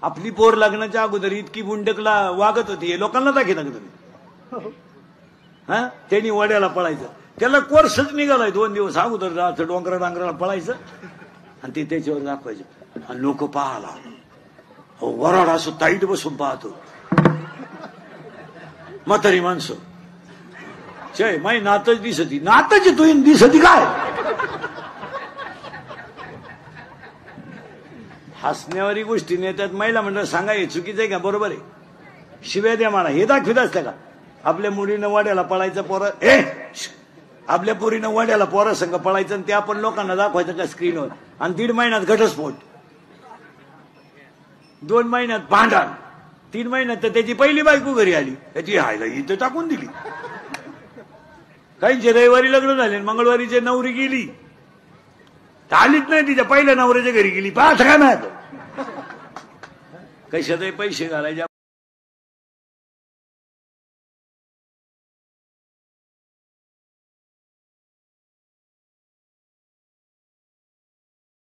आपली पोर लग्नाच्या अगोदर इतकी बुंडकला वागत होती, हे लोकांना दाखवता का तुम्ही? हा, त्यांनी वड्याला पळायचं, त्याला कोर्सच निघालाय 2 दिवस अगोदर, असं डोंगरा डांगराला पळायचं आणि ते त्याच्यावर दाखवायचं आणि लोक पाहाला, हो वराड असं ताईट बसून पाहतो. म्हातारी माणसं, जय माई नातच दिसती, नातच तू दिसती काय? हसण्यावारी गोष्टी नेतात महिला मंडळ, सांगा हे चुकीचं आहे का बरोबर आहे? शिव्या द्या मला, हे दाखवित असतं का? आपल्या मुलीनं वाड्याला पळायचं पोरं, आपल्या पोरीनं वाड्याला पोरा संघ पळायचं आणि ते आपण लोकांना दाखवायचं का स्क्रीनवर, आणि 1.5 महिन्यात घटस्फोट, 2 महिन्यात भांडण, 3 महिन्यात तर त्याची पहिली बायको घरी आली, त्याची हायला इथं टाकून दिली. काहींचे रविवारी लग्न झाले, मंगळवारीचे नवरी गेली, आलीच नाही, तिच्या पहिल्या नवऱ्याच्या घरी गेली. पाहत काय माहित कशातही पैसे घालायचे.